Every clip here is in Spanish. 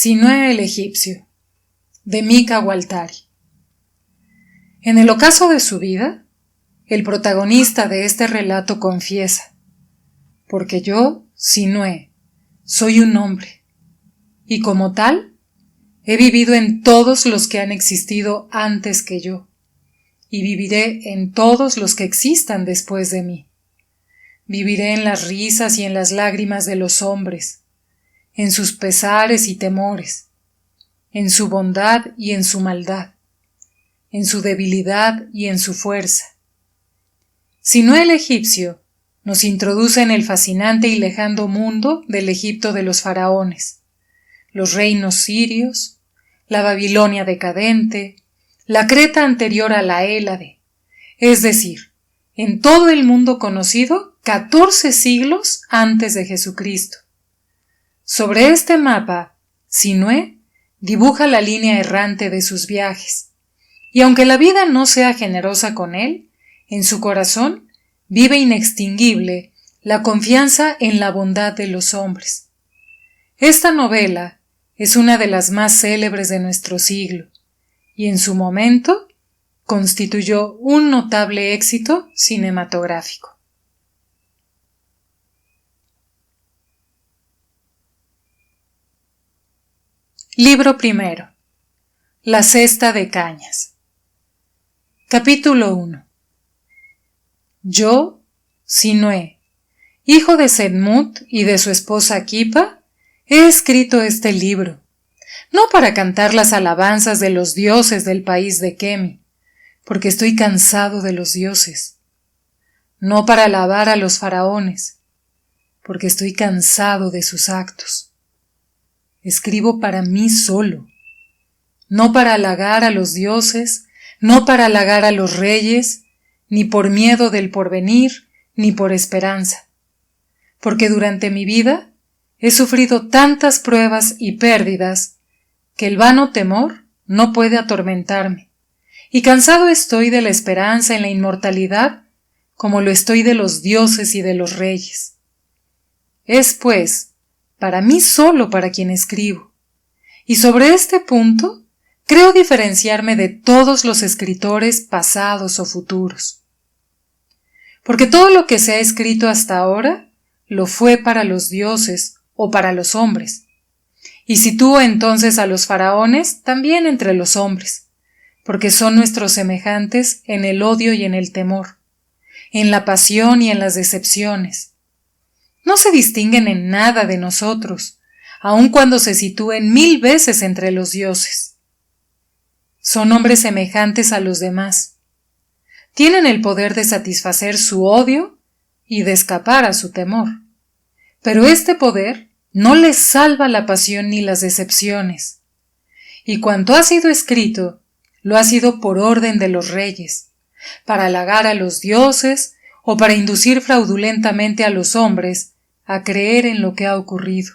Sinué el egipcio, de Mika Waltari. En el ocaso de su vida, el protagonista de este relato confiesa: porque yo, Sinué, soy un hombre, y como tal, he vivido en todos los que han existido antes que yo, y viviré en todos los que existan después de mí. Viviré en las risas y en las lágrimas de los hombres, en sus pesares y temores, en su bondad y en su maldad, en su debilidad y en su fuerza. Sinué el egipcio nos introduce en el fascinante y lejano mundo del Egipto de los faraones, los reinos sirios, la Babilonia decadente, la Creta anterior a la Hélade, es decir, en todo el mundo conocido 14 siglos antes de Jesucristo. Sobre este mapa, Sinué dibuja la línea errante de sus viajes, y aunque la vida no sea generosa con él, en su corazón vive inextinguible la confianza en la bondad de los hombres. Esta novela es una de las más célebres de nuestro siglo, y en su momento constituyó un notable éxito cinematográfico. Libro primero. La cesta de cañas. Capítulo 1. Yo, Sinué, hijo de Senmut y de su esposa Kipa, he escrito este libro, no para cantar las alabanzas de los dioses del país de Kemi, porque estoy cansado de los dioses, no para alabar a los faraones, porque estoy cansado de sus actos. Escribo para mí solo, no para halagar a los dioses, no para halagar a los reyes, ni por miedo del porvenir, ni por esperanza, porque durante mi vida he sufrido tantas pruebas y pérdidas que el vano temor no puede atormentarme, y cansado estoy de la esperanza en la inmortalidad como lo estoy de los dioses y de los reyes. Es, pues, para mí solo para quien escribo, y sobre este punto creo diferenciarme de todos los escritores pasados o futuros. Porque todo lo que se ha escrito hasta ahora lo fue para los dioses o para los hombres, y sitúo entonces a los faraones también entre los hombres, porque son nuestros semejantes en el odio y en el temor, en la pasión y en las decepciones. No se distinguen en nada de nosotros, aun cuando se sitúen 1000 veces entre los dioses. Son hombres semejantes a los demás. Tienen el poder de satisfacer su odio y de escapar a su temor. Pero este poder no les salva la pasión ni las decepciones. Y cuanto ha sido escrito, lo ha sido por orden de los reyes, para halagar a los dioses o para inducir fraudulentamente a los hombres a creer en lo que ha ocurrido,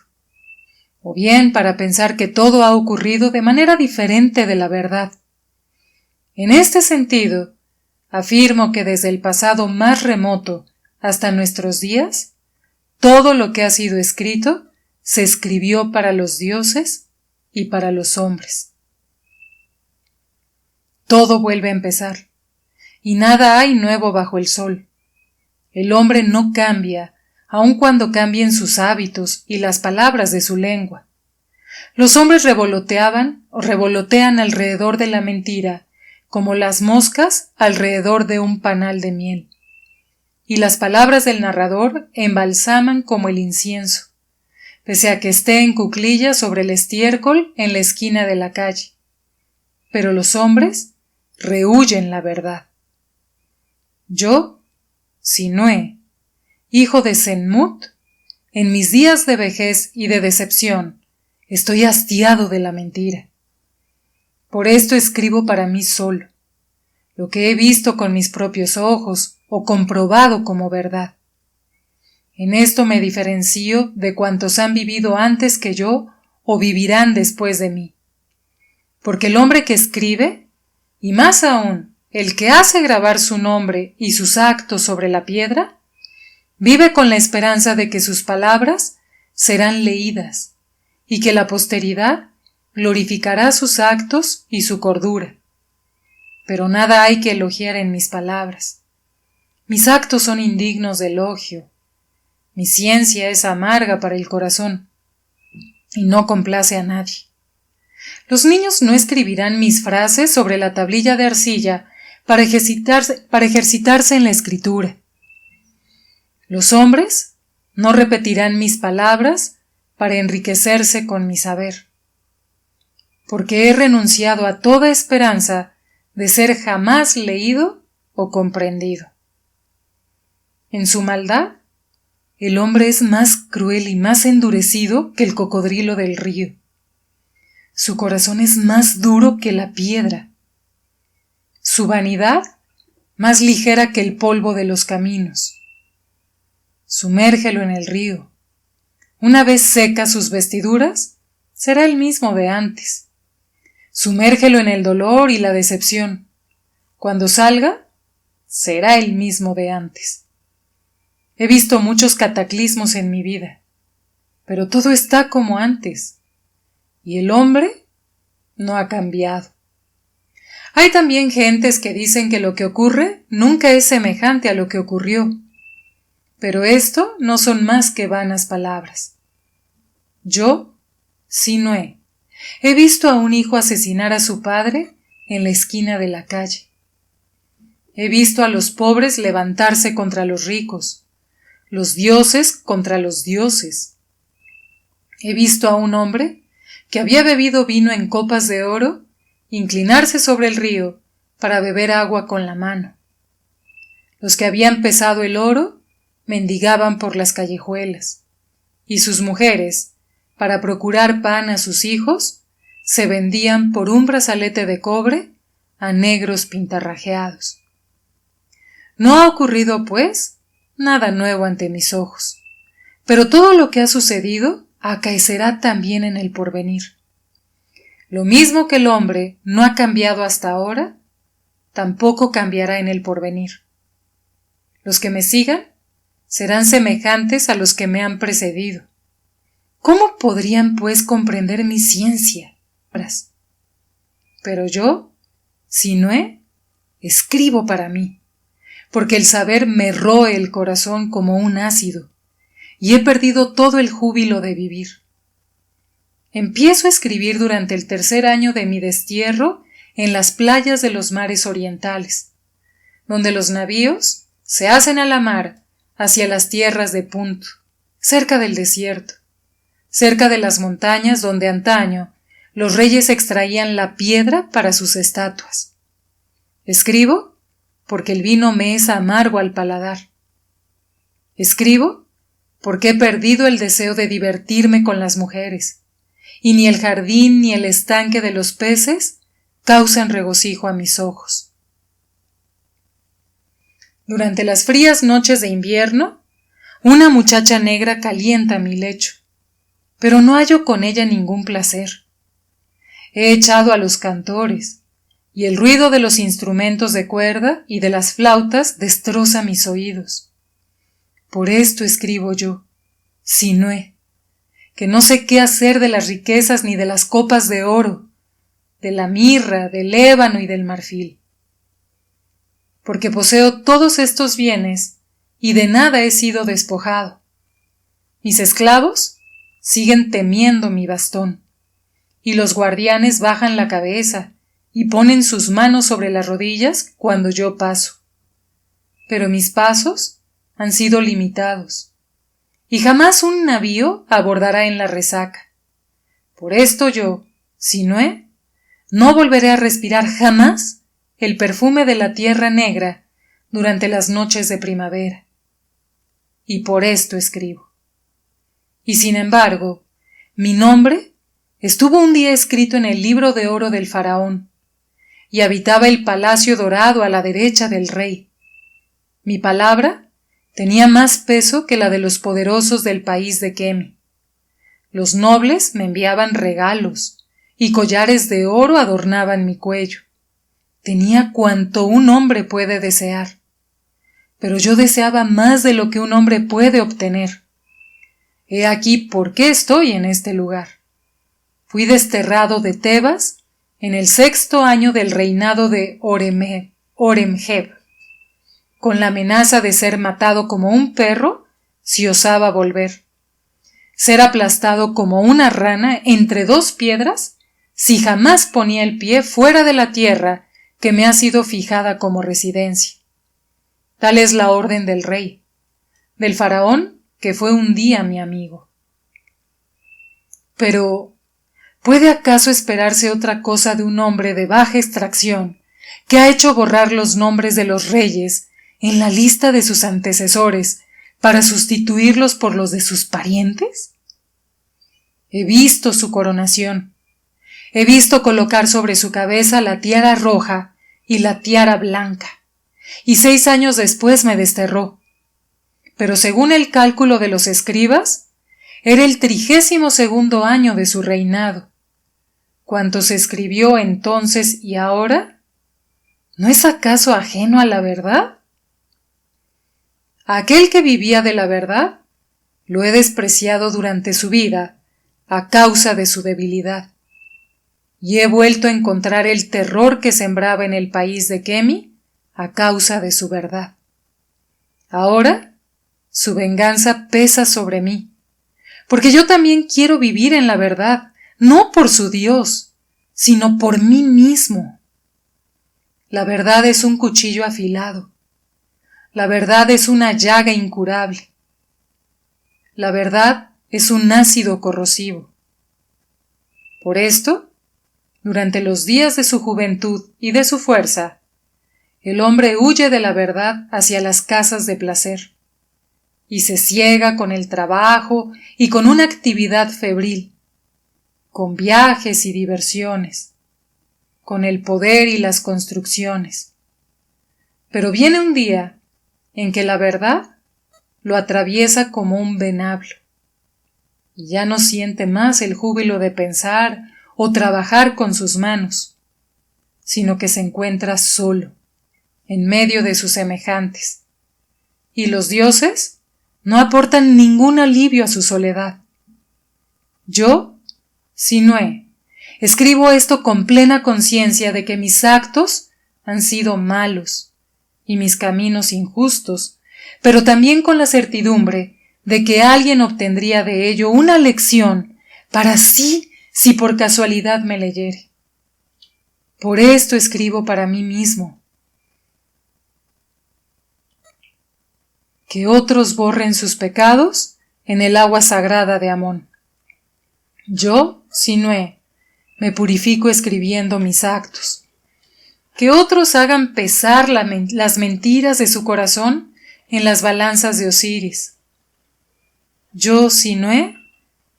o bien para pensar que todo ha ocurrido de manera diferente de la verdad. En este sentido, afirmo que desde el pasado más remoto hasta nuestros días, todo lo que ha sido escrito se escribió para los dioses y para los hombres. Todo vuelve a empezar, y nada hay nuevo bajo el sol. El hombre no cambia, aun cuando cambien sus hábitos y las palabras de su lengua. Los hombres revoloteaban o revolotean alrededor de la mentira, como las moscas alrededor de un panal de miel. Y las palabras del narrador embalsaman como el incienso, pese a que esté en cuclillas sobre el estiércol en la esquina de la calle. Pero los hombres rehúyen la verdad. Yo, Sinué, hijo de Senmut, en mis días de vejez y de decepción, estoy hastiado de la mentira. Por esto escribo para mí solo, lo que he visto con mis propios ojos o comprobado como verdad. En esto me diferencio de cuantos han vivido antes que yo o vivirán después de mí. Porque el hombre que escribe, y más aún el que hace grabar su nombre y sus actos sobre la piedra, vive con la esperanza de que sus palabras serán leídas y que la posteridad glorificará sus actos y su cordura. Pero nada hay que elogiar en mis palabras. Mis actos son indignos de elogio. Mi ciencia es amarga para el corazón y no complace a nadie. Los niños no escribirán mis frases sobre la tablilla de arcilla para ejercitarse en la escritura. Los hombres no repetirán mis palabras para enriquecerse con mi saber, porque he renunciado a toda esperanza de ser jamás leído o comprendido. En su maldad, el hombre es más cruel y más endurecido que el cocodrilo del río. Su corazón es más duro que la piedra. Su vanidad más ligera que el polvo de los caminos. Sumérgelo en el río. Una vez secas sus vestiduras, será el mismo de antes. Sumérgelo en el dolor y la decepción. Cuando salga, será el mismo de antes. He visto muchos cataclismos en mi vida, pero todo está como antes, y el hombre no ha cambiado. Hay también gentes que dicen que lo que ocurre nunca es semejante a lo que ocurrió, pero esto no son más que vanas palabras. Yo, Sinué, he visto a un hijo asesinar a su padre en la esquina de la calle. He visto a los pobres levantarse contra los ricos, los dioses contra los dioses. He visto a un hombre que había bebido vino en copas de oro inclinarse sobre el río para beber agua con la mano. Los que habían pesado el oro mendigaban por las callejuelas, y sus mujeres, para procurar pan a sus hijos, se vendían por un brazalete de cobre a negros pintarrajeados. No ha ocurrido, pues, nada nuevo ante mis ojos, pero todo lo que ha sucedido acaecerá también en el porvenir. Lo mismo que el hombre no ha cambiado hasta ahora, tampoco cambiará en el porvenir. Los que me sigan serán semejantes a los que me han precedido. ¿Cómo podrían, pues, comprender mi ciencia? Pero yo, Sinué, escribo para mí, porque el saber me roe el corazón como un ácido, y he perdido todo el júbilo de vivir. Empiezo a escribir durante el 3er año de mi destierro en las playas de los mares orientales, donde los navíos se hacen a la mar hacia las tierras de Punt, cerca del desierto, cerca de las montañas donde antaño los reyes extraían la piedra para sus estatuas. Escribo porque el vino me es amargo al paladar. Escribo porque he perdido el deseo de divertirme con las mujeres, y ni el jardín ni el estanque de los peces causan regocijo a mis ojos. Durante las frías noches de invierno, una muchacha negra calienta mi lecho, pero no hallo con ella ningún placer. He echado a los cantores, y el ruido de los instrumentos de cuerda y de las flautas destroza mis oídos. Por esto escribo yo, Sinué, que no sé qué hacer de las riquezas ni de las copas de oro, de la mirra, del ébano y del marfil. Porque poseo todos estos bienes y de nada he sido despojado. Mis esclavos siguen temiendo mi bastón, y los guardianes bajan la cabeza y ponen sus manos sobre las rodillas cuando yo paso. Pero mis pasos han sido limitados, y jamás un navío abordará en la resaca. Por esto yo, Sinué, no volveré a respirar jamás el perfume de la tierra negra durante las noches de primavera. Y por esto escribo. Y sin embargo, mi nombre estuvo un día escrito en el libro de oro del faraón, y habitaba el palacio dorado a la derecha del rey. Mi palabra tenía más peso que la de los poderosos del país de Kemi. Los nobles me enviaban regalos, y collares de oro adornaban mi cuello. Tenía cuanto un hombre puede desear, pero yo deseaba más de lo que un hombre puede obtener. He aquí por qué estoy en este lugar. fui desterrado de Tebas en el 6º año del reinado de Horemheb, con la amenaza de ser matado como un perro si osaba volver, ser aplastado como una rana entre 2 piedras si jamás ponía el pie fuera de la tierra que me ha sido fijada como residencia. Tal es la orden del rey, del faraón que fue un día mi amigo. Pero, ¿puede acaso esperarse otra cosa de un hombre de baja extracción que ha hecho borrar los nombres de los reyes en la lista de sus antecesores para sustituirlos por los de sus parientes? He visto su coronación. He visto colocar sobre su cabeza la tiara roja y la tiara blanca, y 6 años después me desterró. Pero según el cálculo de los escribas, era el 32º año de su reinado. ¿Cuánto se escribió entonces y ahora? ¿No es acaso ajeno a la verdad? A aquel que vivía de la verdad, lo he despreciado durante su vida a causa de su debilidad. Y he vuelto a encontrar el terror que sembraba en el país de Kemi a causa de su verdad. Ahora, su venganza pesa sobre mí, porque yo también quiero vivir en la verdad, no por su Dios, sino por mí mismo. La verdad es un cuchillo afilado. La verdad es una llaga incurable. La verdad es un ácido corrosivo. Por esto, durante los días de su juventud y de su fuerza, el hombre huye de la verdad hacia las casas de placer, y se ciega con el trabajo y con una actividad febril, con viajes y diversiones, con el poder y las construcciones. Pero viene un día en que la verdad lo atraviesa como un venablo, y ya no siente más el júbilo de pensar o trabajar con sus manos, sino que se encuentra solo, en medio de sus semejantes, y los dioses no aportan ningún alivio a su soledad. Yo, Sinué, escribo esto con plena conciencia de que mis actos han sido malos y mis caminos injustos, pero también con la certidumbre de que alguien obtendría de ello una lección para sí si por casualidad me leyere. Por esto escribo para mí mismo. Que otros borren sus pecados en el agua sagrada de Amón. Yo, Sinué, me purifico escribiendo mis actos. Que otros hagan pesar las mentiras de su corazón en las balanzas de Osiris. Yo, Sinué,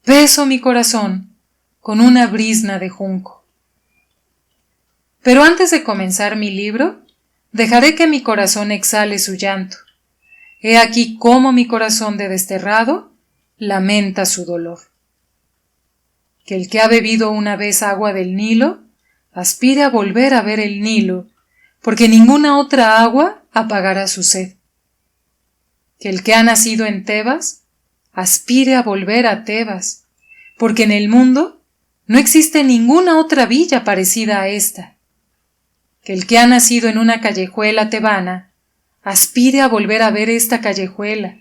peso mi corazón con una brizna de junco. Pero antes de comenzar mi libro, dejaré que mi corazón exhale su llanto. He aquí cómo mi corazón de desterrado lamenta su dolor. Que el que ha bebido una vez agua del Nilo aspire a volver a ver el Nilo, porque ninguna otra agua apagará su sed. Que el que ha nacido en Tebas aspire a volver a Tebas, porque en el mundo no existe ninguna otra villa parecida a esta. Que el que ha nacido en una callejuela tebana aspire a volver a ver esta callejuela.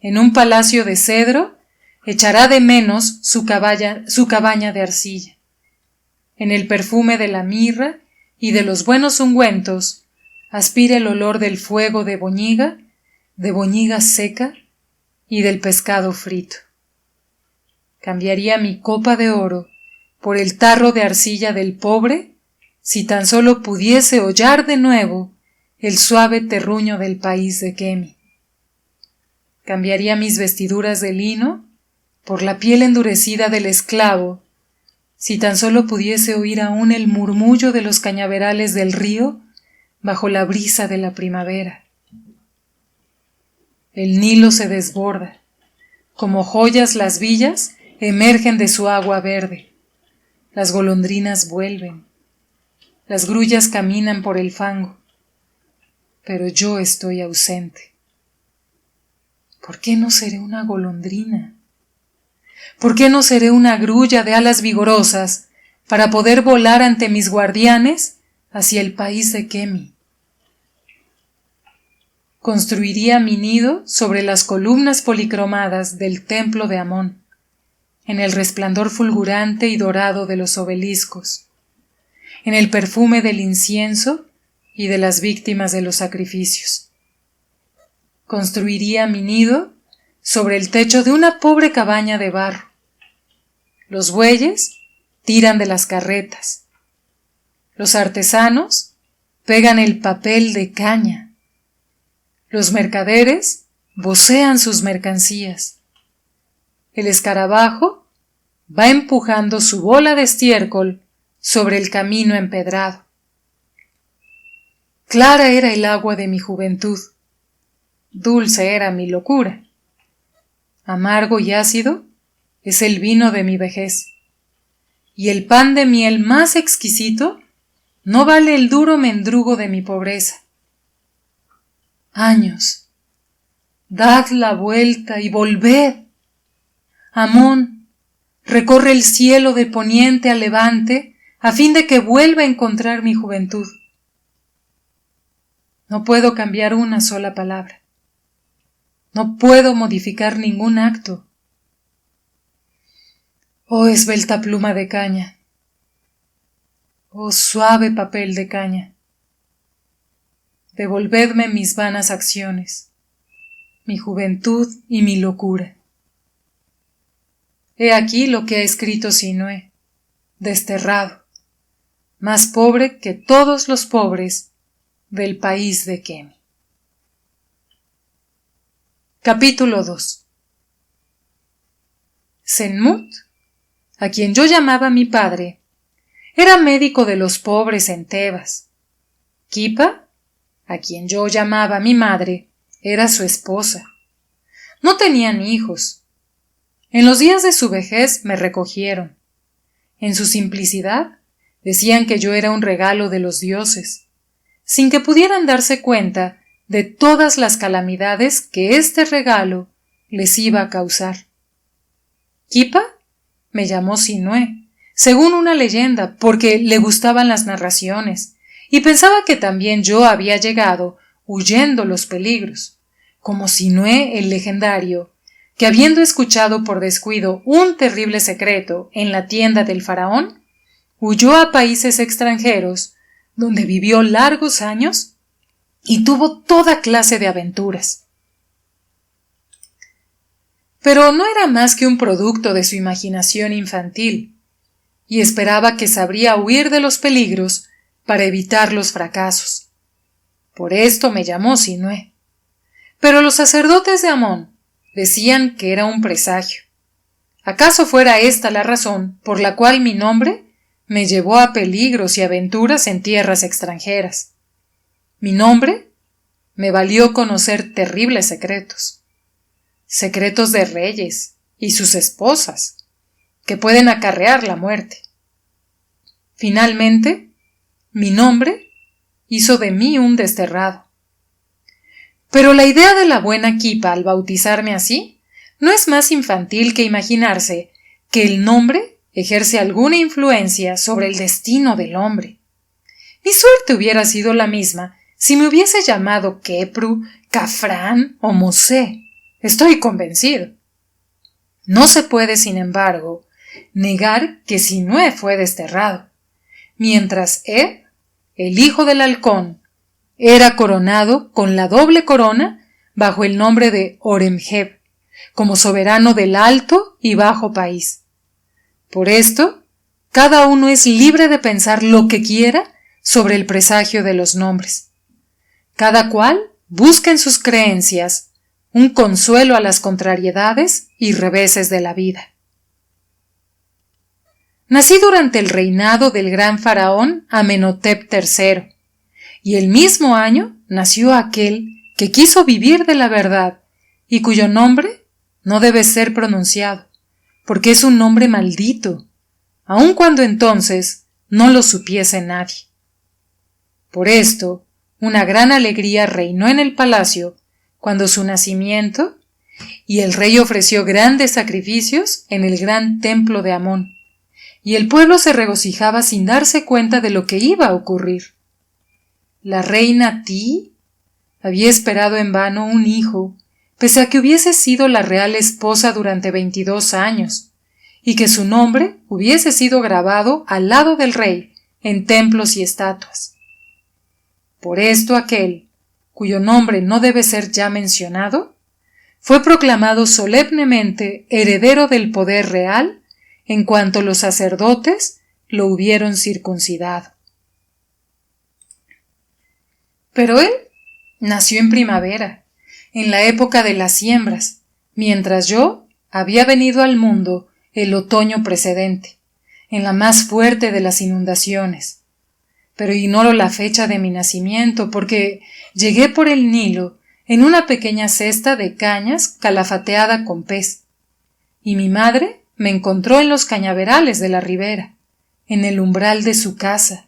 En un palacio de cedro echará de menos su cabaña de arcilla. En el perfume de la mirra y de los buenos ungüentos aspire el olor del fuego de boñiga seca y del pescado frito. Cambiaría mi copa de oro por el tarro de arcilla del pobre si tan solo pudiese hollar de nuevo el suave terruño del país de Kemi. Cambiaría mis vestiduras de lino por la piel endurecida del esclavo, si tan solo pudiese oír aún el murmullo de los cañaverales del río bajo la brisa de la primavera. El Nilo se desborda, como joyas las villas emergen de su agua verde, las golondrinas vuelven, las grullas caminan por el fango, pero yo estoy ausente. ¿Por qué no seré una golondrina? ¿Por qué no seré una grulla de alas vigorosas para poder volar ante mis guardianes hacia el país de Kemi? Construiría mi nido sobre las columnas policromadas del templo de Amón, en el resplandor fulgurante y dorado de los obeliscos, en el perfume del incienso y de las víctimas de los sacrificios. Construiría mi nido sobre el techo de una pobre cabaña de barro. Los bueyes tiran de las carretas. Los artesanos pegan el papel de caña. Los mercaderes vocean sus mercancías. El escarabajo va empujando su bola de estiércol sobre el camino empedrado. Clara era el agua de mi juventud, dulce era mi locura. Amargo y ácido es el vino de mi vejez, y el pan de miel más exquisito no vale el duro mendrugo de mi pobreza. Años, dad la vuelta y volved. Amón, recorre el cielo de poniente a levante a fin de que vuelva a encontrar mi juventud. No puedo cambiar una sola palabra. No puedo modificar ningún acto. Oh esbelta pluma de caña. Oh suave papel de caña. Devolvedme mis vanas acciones, mi juventud y mi locura. He aquí lo que ha escrito Sinué, desterrado, más pobre que todos los pobres del país de Kemi. Capítulo 2. Senmut, a quien yo llamaba mi padre, era médico de los pobres en Tebas. Kipa, a quien yo llamaba mi madre, era su esposa. No tenían hijos. En los días de su vejez me recogieron. En su simplicidad decían que yo era un regalo de los dioses, sin que pudieran darse cuenta de todas las calamidades que este regalo les iba a causar. Kipa me llamó Sinué, según una leyenda, porque le gustaban las narraciones, y pensaba que también yo había llegado huyendo los peligros, como Sinué el legendario, que habiendo escuchado por descuido un terrible secreto en la tienda del faraón, huyó a países extranjeros, donde vivió largos años y tuvo toda clase de aventuras. Pero no era más que un producto de su imaginación infantil, y esperaba que sabría huir de los peligros para evitar los fracasos. Por esto me llamó Sinué. Pero los sacerdotes de Amón decían que era un presagio. ¿Acaso fuera esta la razón por la cual mi nombre me llevó a peligros y aventuras en tierras extranjeras? Mi nombre me valió conocer terribles secretos. Secretos de reyes y sus esposas, que pueden acarrear la muerte. Finalmente, mi nombre hizo de mí un desterrado. Pero la idea de la buena Kipa al bautizarme así no es más infantil que imaginarse que el nombre ejerce alguna influencia sobre el destino del hombre. Mi suerte hubiera sido la misma si me hubiese llamado Kepru, Cafrán o Mosé. Estoy convencido. No se puede, sin embargo, negar que Sinué fue desterrado, mientras Eb, el hijo del halcón, era coronado con la doble corona bajo el nombre de Oremheb, como soberano del alto y bajo país. Por esto, cada uno es libre de pensar lo que quiera sobre el presagio de los nombres. Cada cual busca en sus creencias un consuelo a las contrariedades y reveses de la vida. Nací durante el reinado del gran faraón Amenhotep III, y el mismo año nació aquel que quiso vivir de la verdad y cuyo nombre no debe ser pronunciado, porque es un nombre maldito, aun cuando entonces no lo supiese nadie. Por esto, una gran alegría reinó en el palacio cuando su nacimiento y el rey ofreció grandes sacrificios en el gran templo de Amón, y el pueblo se regocijaba sin darse cuenta de lo que iba a ocurrir. La reina Ti había esperado en vano un hijo, pese a que hubiese sido la real esposa durante 22 años, y que su nombre hubiese sido grabado al lado del rey en templos y estatuas. Por esto aquel, cuyo nombre no debe ser ya mencionado, fue proclamado solemnemente heredero del poder real en cuanto los sacerdotes lo hubieron circuncidado. Pero él nació en primavera, en la época de las siembras, mientras yo había venido al mundo el otoño precedente, en la más fuerte de las inundaciones. Pero ignoro la fecha de mi nacimiento porque llegué por el Nilo en una pequeña cesta de cañas calafateada con pez, y mi madre me encontró en los cañaverales de la ribera, en el umbral de su casa,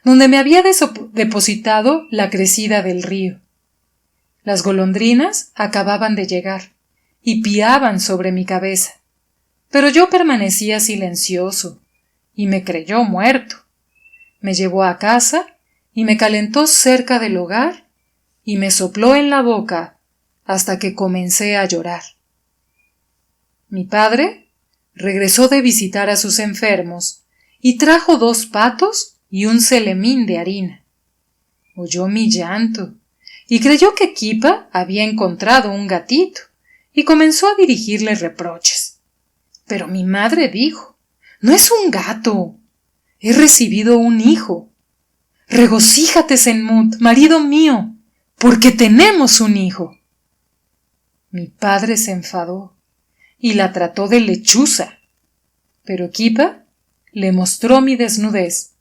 donde me había depositado la crecida del río. Las golondrinas acababan de llegar y piaban sobre mi cabeza, pero yo permanecía silencioso y me creyó muerto. Me llevó a casa y me calentó cerca del hogar y me sopló en la boca hasta que comencé a llorar. Mi padre regresó de visitar a sus enfermos y trajo 2 patos y un celemín de harina. Oyó mi llanto y creyó que Kipa había encontrado un gatito y comenzó a dirigirle reproches. Pero mi madre dijo: «No es un gato. He recibido un hijo. Regocíjate, Senmut, marido mío, porque tenemos un hijo». Mi padre se enfadó y la trató de lechuza, pero Kipa le mostró mi desnudez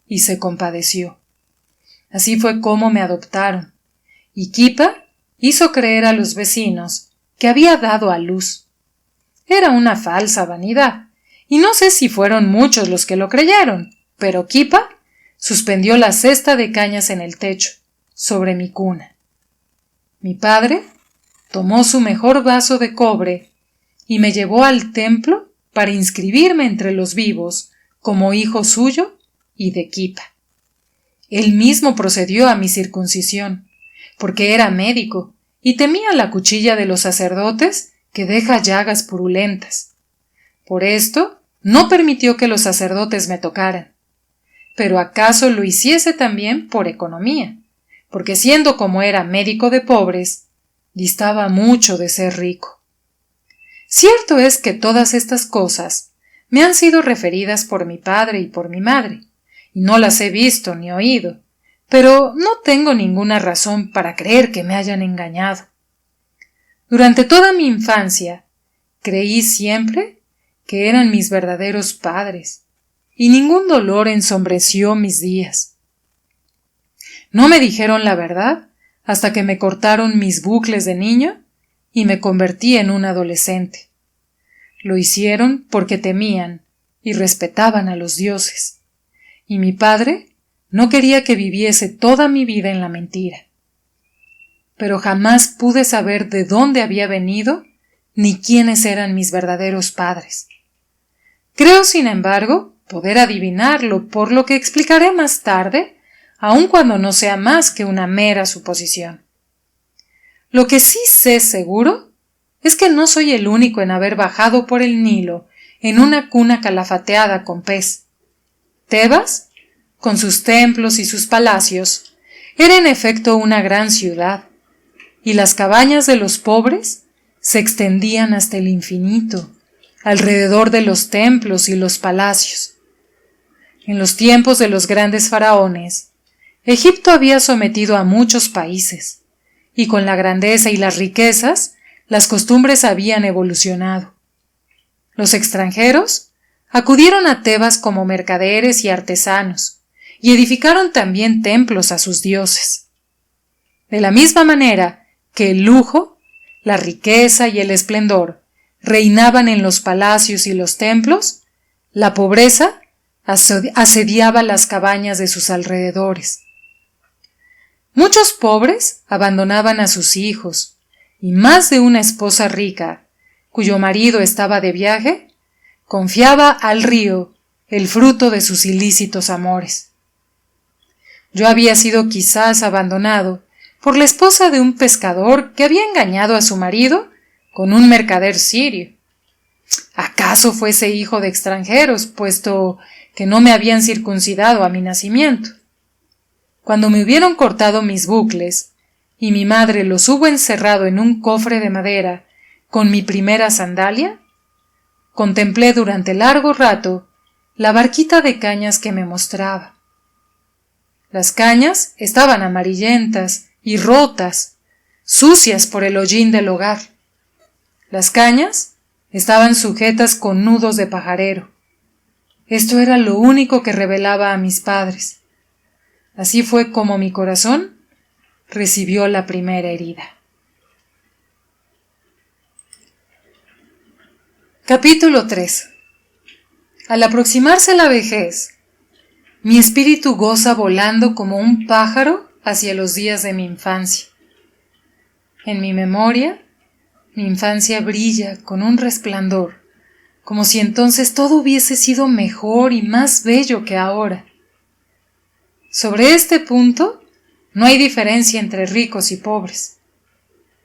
y se compadeció. Así fue como me adoptaron, y Kipa hizo creer a los vecinos que había dado a luz. Era una falsa vanidad, y no sé si fueron muchos los que lo creyeron, pero Kipa suspendió la cesta de cañas en el techo, sobre mi cuna. Mi padre tomó su mejor vaso de cobre y me llevó al templo para inscribirme entre los vivos como hijo suyo y de Kipa. Él mismo procedió a mi circuncisión, porque era médico y temía la cuchilla de los sacerdotes que deja llagas purulentas. Por esto no permitió que los sacerdotes me tocaran. Pero acaso lo hiciese también por economía, porque siendo como era médico de pobres, distaba mucho de ser rico. Cierto es que todas estas cosas me han sido referidas por mi padre y por mi madre, y no las he visto ni oído, pero no tengo ninguna razón para creer que me hayan engañado. Durante toda mi infancia creí siempre que eran mis verdaderos padres, y ningún dolor ensombreció mis días. No me dijeron la verdad hasta que me cortaron mis bucles de niño y me convertí en un adolescente. Lo hicieron porque temían y respetaban a los dioses, y mi padre no quería que viviese toda mi vida en la mentira. Pero jamás pude saber de dónde había venido ni quiénes eran mis verdaderos padres. Creo, sin embargo, poder adivinarlo, por lo que explicaré más tarde, aun cuando no sea más que una mera suposición. Lo que sí sé seguro es que no soy el único en haber bajado por el Nilo en una cuna calafateada con pez. Tebas, con sus templos y sus palacios, era en efecto una gran ciudad, y las cabañas de los pobres se extendían hasta el infinito, alrededor de los templos y los palacios. En los tiempos de los grandes faraones, Egipto había sometido a muchos países, y con la grandeza y las riquezas, las costumbres habían evolucionado. Los extranjeros acudieron a Tebas como mercaderes y artesanos, y edificaron también templos a sus dioses. De la misma manera que el lujo, la riqueza y el esplendor reinaban en los palacios y los templos, la pobreza asediaba las cabañas de sus alrededores. Muchos pobres abandonaban a sus hijos y más de una esposa rica, cuyo marido estaba de viaje, confiaba al río el fruto de sus ilícitos amores. Yo había sido quizás abandonado por la esposa de un pescador que había engañado a su marido con un mercader sirio. ¿Acaso fuese hijo de extranjeros, puesto que no me habían circuncidado a mi nacimiento? Cuando me hubieron cortado mis bucles, y mi madre los hubo encerrado en un cofre de madera con mi primera sandalia, contemplé durante largo rato la barquita de cañas que me mostraba. Las cañas estaban amarillentas y rotas, sucias por el hollín del hogar. Las cañas estaban sujetas con nudos de pajarero. Esto era lo único que revelaba a mis padres. Así fue como mi corazón recibió la primera herida. Capítulo 3. Al aproximarse la vejez, mi espíritu goza volando como un pájaro hacia los días de mi infancia. En mi memoria, mi infancia brilla con un resplandor, como si entonces todo hubiese sido mejor y más bello que ahora. Sobre este punto, no hay diferencia entre ricos y pobres,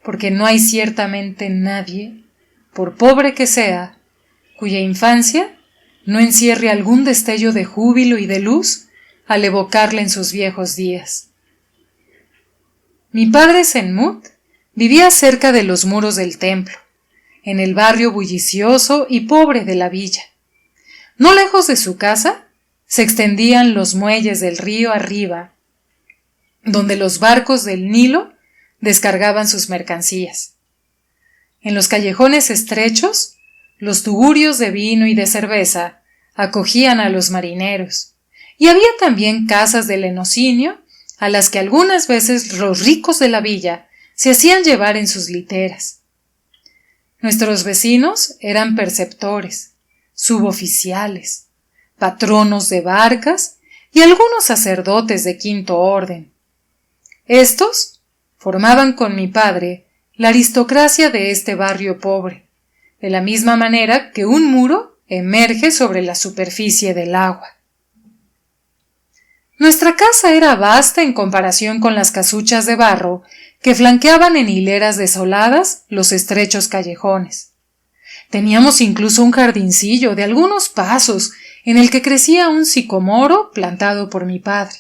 porque no hay ciertamente nadie, por pobre que sea, cuya infancia no encierre algún destello de júbilo y de luz al evocarle en sus viejos días. Mi padre Senmut vivía cerca de los muros del templo, en el barrio bullicioso y pobre de la villa. No lejos de su casa se extendían los muelles del río arriba, donde los barcos del Nilo descargaban sus mercancías. En los callejones estrechos, los tugurios de vino y de cerveza acogían a los marineros, y había también casas de lenocinio a las que algunas veces los ricos de la villa se hacían llevar en sus literas. Nuestros vecinos eran perceptores, suboficiales, patronos de barcas y algunos sacerdotes de quinto orden. Estos formaban con mi padre la aristocracia de este barrio pobre, de la misma manera que un muro emerge sobre la superficie del agua. Nuestra casa era vasta en comparación con las casuchas de barro que flanqueaban en hileras desoladas los estrechos callejones. Teníamos incluso un jardincillo de algunos pasos en el que crecía un sicomoro plantado por mi padre.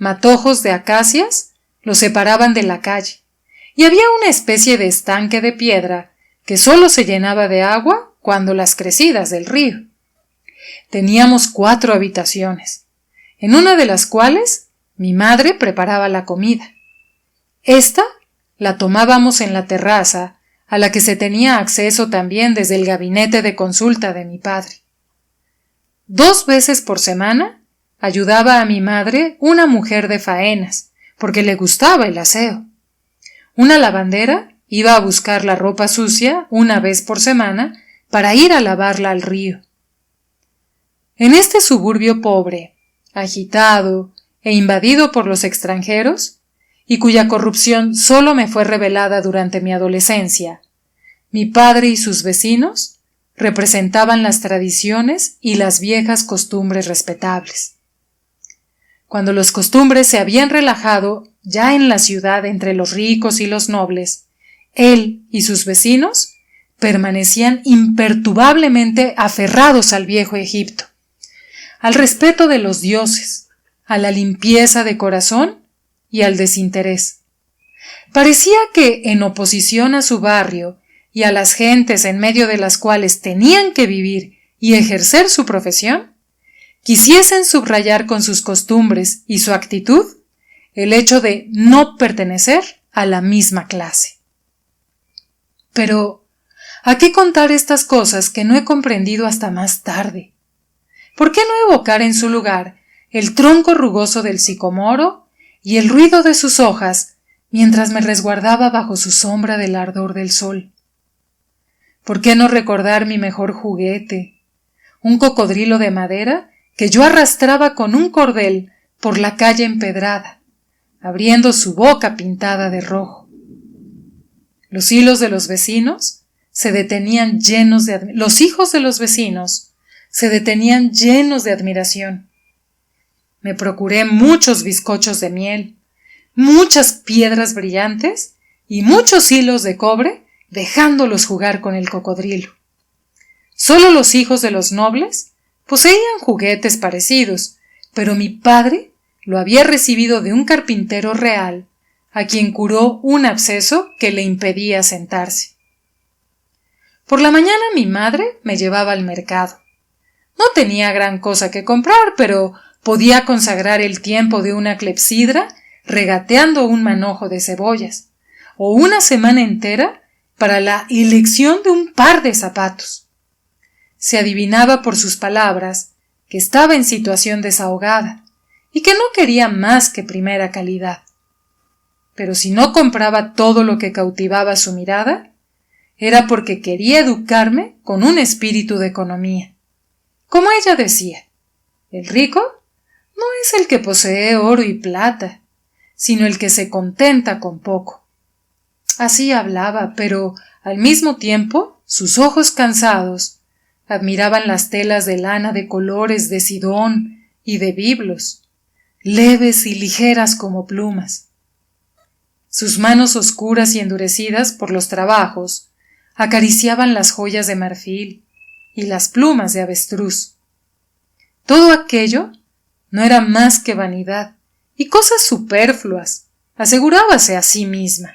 Matojos de acacias lo separaban de la calle, y había una especie de estanque de piedra que solo se llenaba de agua cuando las crecidas del río. Teníamos 4 habitaciones, en una de las cuales mi madre preparaba la comida. Esta la tomábamos en la terraza, a la que se tenía acceso también desde el gabinete de consulta de mi padre. 2 veces por semana ayudaba a mi madre una mujer de faenas, porque le gustaba el aseo. Una lavandera iba a buscar la ropa sucia 1 vez por semana para ir a lavarla al río. En este suburbio pobre, agitado e invadido por los extranjeros, y cuya corrupción solo me fue revelada durante mi adolescencia, mi padre y sus vecinos representaban las tradiciones y las viejas costumbres respetables. Cuando las costumbres se habían relajado ya en la ciudad entre los ricos y los nobles, él y sus vecinos permanecían imperturbablemente aferrados al viejo Egipto, al respeto de los dioses, a la limpieza de corazón y al desinterés. Parecía que, en oposición a su barrio y a las gentes en medio de las cuales tenían que vivir y ejercer su profesión, quisiesen subrayar con sus costumbres y su actitud el hecho de no pertenecer a la misma clase. Pero, ¿a qué contar estas cosas que no he comprendido hasta más tarde? ¿Por qué no evocar en su lugar el tronco rugoso del sicomoro y el ruido de sus hojas mientras me resguardaba bajo su sombra del ardor del sol? ¿Por qué no recordar mi mejor juguete, un cocodrilo de madera que yo arrastraba con un cordel por la calle empedrada, abriendo su boca pintada de rojo? Los hijos de los vecinos se detenían llenos de admiración. Me procuré muchos bizcochos de miel, muchas piedras brillantes y muchos hilos de cobre, dejándolos jugar con el cocodrilo. Solo los hijos de los nobles poseían juguetes parecidos, pero mi padre lo había recibido de un carpintero real, a quien curó un absceso que le impedía sentarse. Por la mañana mi madre me llevaba al mercado. No tenía gran cosa que comprar, pero podía consagrar el tiempo de una clepsidra regateando un manojo de cebollas, o una semana entera para la elección de un par de zapatos. Se adivinaba por sus palabras que estaba en situación desahogada y que no quería más que primera calidad. Pero si no compraba todo lo que cautivaba su mirada, era porque quería educarme con un espíritu de economía. Como ella decía, el rico no es el que posee oro y plata, sino el que se contenta con poco. Así hablaba, pero al mismo tiempo sus ojos cansados admiraban las telas de lana de colores de Sidón y de biblos, leves y ligeras como plumas. Sus manos oscuras y endurecidas por los trabajos acariciaban las joyas de marfil y las plumas de avestruz. Todo aquello no era más que vanidad y cosas superfluas, asegurábase a sí misma.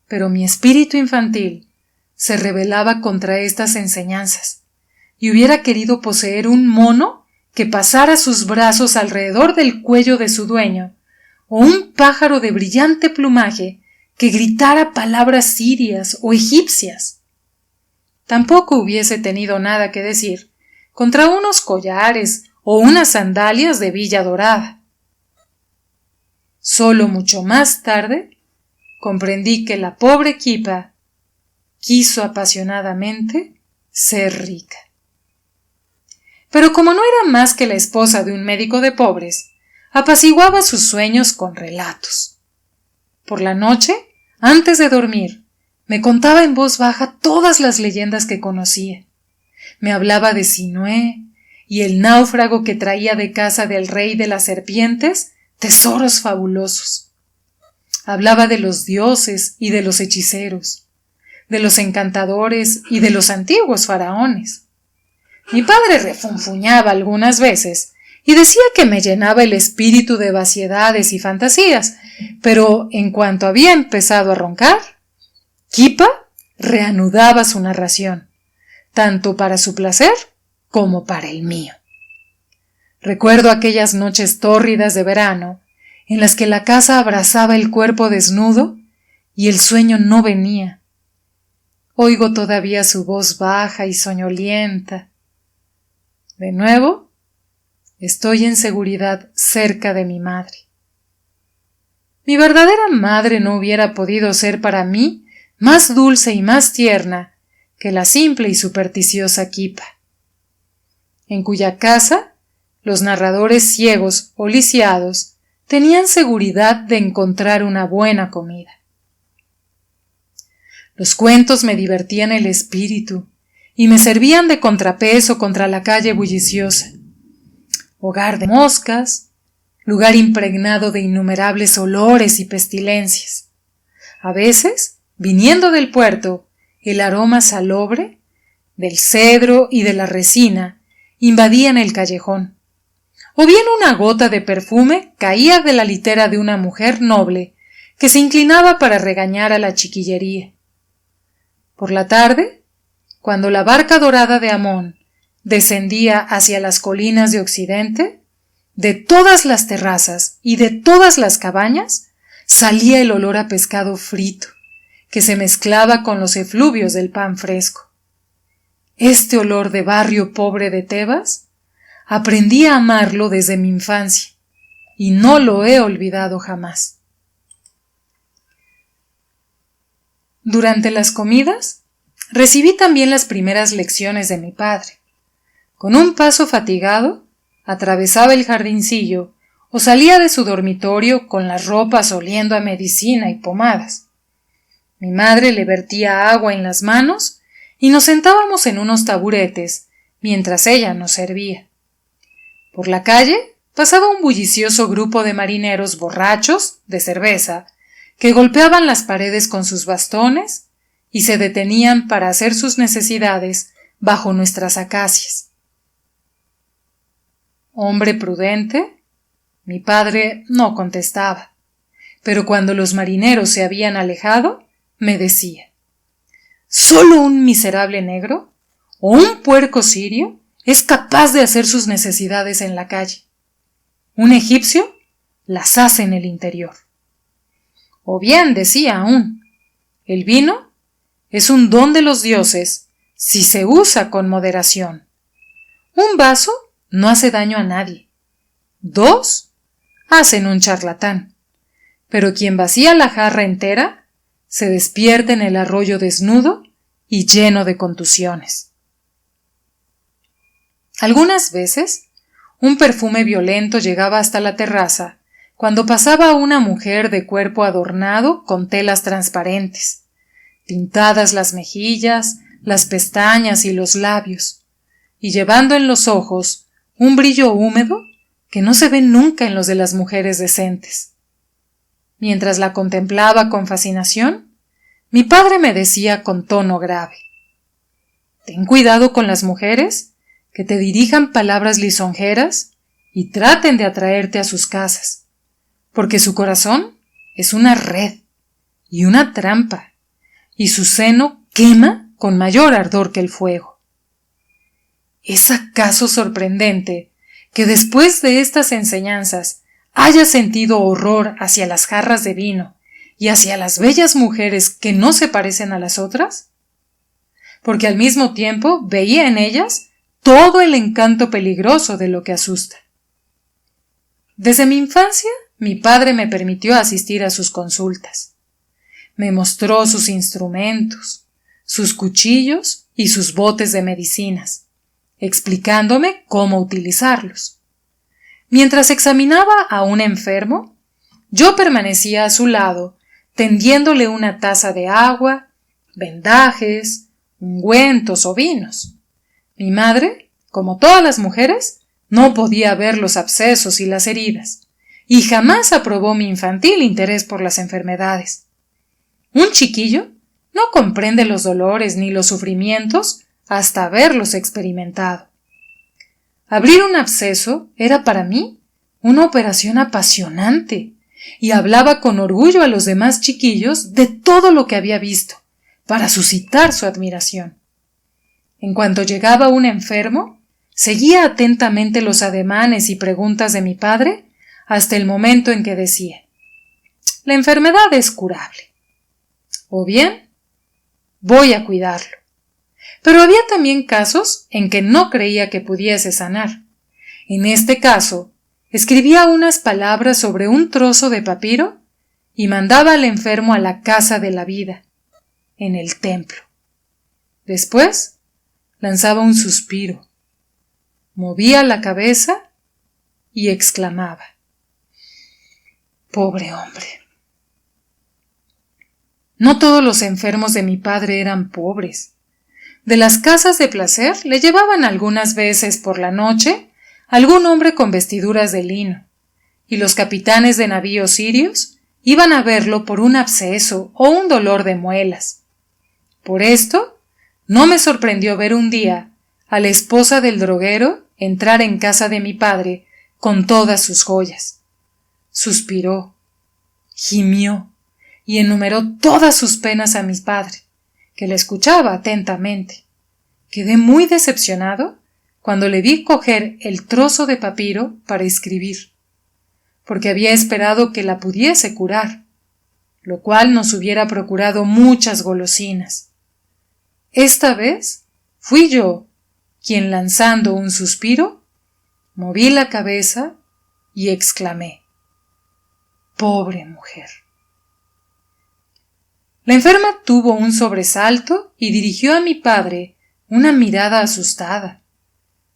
Pero mi espíritu infantil se rebelaba contra estas enseñanzas y hubiera querido poseer un mono que pasara sus brazos alrededor del cuello de su dueño, o un pájaro de brillante plumaje que gritara palabras sirias o egipcias. Tampoco hubiese tenido nada que decir contra unos collares o unas sandalias de Villa Dorada. Solo mucho más tarde comprendí que la pobre Kipa quiso apasionadamente ser rica. Pero como no era más que la esposa de un médico de pobres, apaciguaba sus sueños con relatos. Por la noche, antes de dormir, me contaba en voz baja todas las leyendas que conocía. Me hablaba de Sinué y el náufrago que traía de casa del rey de las serpientes tesoros fabulosos. Hablaba de los dioses y de los hechiceros, de los encantadores y de los antiguos faraones. Mi padre refunfuñaba algunas veces y decía que me llenaba el espíritu de vaciedades y fantasías, pero en cuanto había empezado a roncar, Kipa reanudaba su narración, tanto para su placer como para el mío. Recuerdo aquellas noches tórridas de verano, en las que la casa abrazaba el cuerpo desnudo y el sueño no venía. Oigo todavía su voz baja y soñolienta. De nuevo, estoy en seguridad cerca de mi madre. Mi verdadera madre no hubiera podido ser para mí más dulce y más tierna que la simple y supersticiosa Kipa, en cuya casa los narradores ciegos o lisiados tenían seguridad de encontrar una buena comida. Los cuentos me divertían el espíritu y me servían de contrapeso contra la calle bulliciosa, hogar de moscas, lugar impregnado de innumerables olores y pestilencias. A veces, viniendo del puerto, el aroma salobre del cedro y de la resina invadían el callejón, o bien una gota de perfume caía de la litera de una mujer noble que se inclinaba para regañar a la chiquillería. Por la tarde, cuando la barca dorada de Amón descendía hacia las colinas de Occidente, de todas las terrazas y de todas las cabañas salía el olor a pescado frito, que se mezclaba con los efluvios del pan fresco. Este olor de barrio pobre de Tebas aprendí a amarlo desde mi infancia y no lo he olvidado jamás. Durante las comidas, recibí también las primeras lecciones de mi padre. Con un paso fatigado, atravesaba el jardincillo o salía de su dormitorio con las ropas oliendo a medicina y pomadas. Mi madre le vertía agua en las manos y nos sentábamos en unos taburetes mientras ella nos servía. Por la calle pasaba un bullicioso grupo de marineros borrachos de cerveza que golpeaban las paredes con sus bastones y se detenían para hacer sus necesidades bajo nuestras acacias. Hombre prudente, mi padre no contestaba, pero cuando los marineros se habían alejado, me decía: ¿solo un miserable negro o un puerco sirio es capaz de hacer sus necesidades en la calle? Un egipcio las hace en el interior. O bien, decía aún, el vino es un don de los dioses si se usa con moderación. Un vaso no hace daño a nadie. 2 hacen un charlatán. Pero quien vacía la jarra entera se despierta en el arroyo desnudo y lleno de contusiones. Algunas veces, un perfume violento llegaba hasta la terraza cuando pasaba una mujer de cuerpo adornado con telas transparentes, pintadas las mejillas, las pestañas y los labios, y llevando en los ojos un brillo húmedo que no se ve nunca en los de las mujeres decentes. Mientras la contemplaba con fascinación, mi padre me decía con tono grave: ten cuidado con las mujeres que te dirijan palabras lisonjeras y traten de atraerte a sus casas, porque su corazón es una red y una trampa, y su seno quema con mayor ardor que el fuego. ¿Es acaso sorprendente que después de estas enseñanzas haya sentido horror hacia las jarras de vino y hacia las bellas mujeres que no se parecen a las otras? Porque al mismo tiempo veía en ellas todo el encanto peligroso de lo que asusta. Desde mi infancia, mi padre me permitió asistir a sus consultas. Me mostró sus instrumentos, sus cuchillos y sus botes de medicinas, explicándome cómo utilizarlos. Mientras examinaba a un enfermo, yo permanecía a su lado, tendiéndole una taza de agua, vendajes, ungüentos o vinos. Mi madre, como todas las mujeres, no podía ver los abscesos y las heridas, y jamás aprobó mi infantil interés por las enfermedades. Un chiquillo no comprende los dolores ni los sufrimientos hasta haberlos experimentado. Abrir un absceso era para mí una operación apasionante, y hablaba con orgullo a los demás chiquillos de todo lo que había visto, para suscitar su admiración. En cuanto llegaba un enfermo, seguía atentamente los ademanes y preguntas de mi padre hasta el momento en que decía: la enfermedad es curable. O bien, voy a cuidarlo. Pero había también casos en que no creía que pudiese sanar. En este caso, escribía unas palabras sobre un trozo de papiro y mandaba al enfermo a la casa de la vida, en el templo. Después, lanzaba un suspiro, movía la cabeza y exclamaba: pobre hombre. No todos los enfermos de mi padre eran pobres. De las casas de placer le llevaban algunas veces por la noche algún hombre con vestiduras de lino, y los capitanes de navíos sirios iban a verlo por un absceso o un dolor de muelas. Por esto, no me sorprendió ver un día a la esposa del droguero entrar en casa de mi padre con todas sus joyas. Suspiró, gimió y enumeró todas sus penas a mi padre, que la escuchaba atentamente. Quedé muy decepcionado cuando le vi coger el trozo de papiro para escribir, porque había esperado que la pudiese curar, lo cual nos hubiera procurado muchas golosinas. Esta vez fui yo quien, lanzando un suspiro, moví la cabeza y exclamé: pobre mujer. La enferma tuvo un sobresalto y dirigió a mi padre una mirada asustada.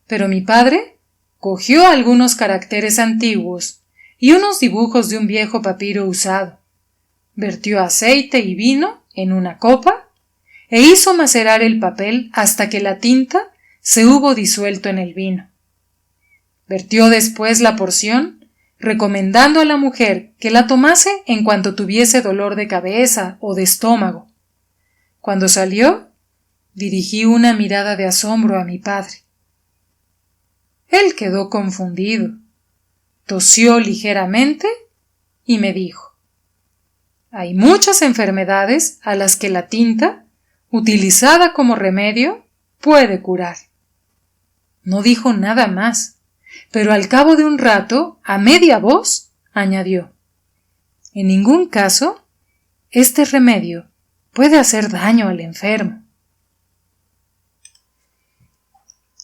Pero mi padre cogió algunos caracteres antiguos y unos dibujos de un viejo papiro usado, vertió aceite y vino en una copa e hizo macerar el papel hasta que la tinta se hubo disuelto en el vino. Vertió después la porción, recomendando a la mujer que la tomase en cuanto tuviese dolor de cabeza o de estómago. Cuando salió, dirigí una mirada de asombro a mi padre. Él quedó confundido, tosió ligeramente y me dijo: hay muchas enfermedades a las que la tinta, utilizada como remedio, puede curar. No dijo nada más, pero al cabo de un rato, a media voz, añadió: en ningún caso, este remedio puede hacer daño al enfermo.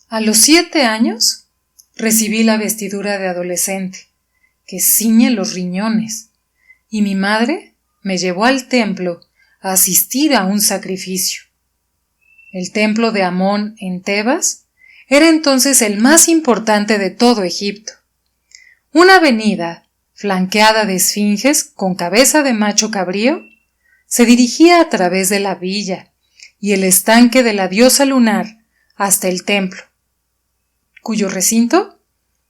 A los 7 años, recibí la vestidura de adolescente, que ciñe los riñones, y mi madre me llevó al templo a asistir a un sacrificio. El templo de Amón en Tebas era entonces el más importante de todo Egipto. Una avenida, flanqueada de esfinges con cabeza de macho cabrío, se dirigía a través de la villa y el estanque de la diosa lunar hasta el templo, cuyo recinto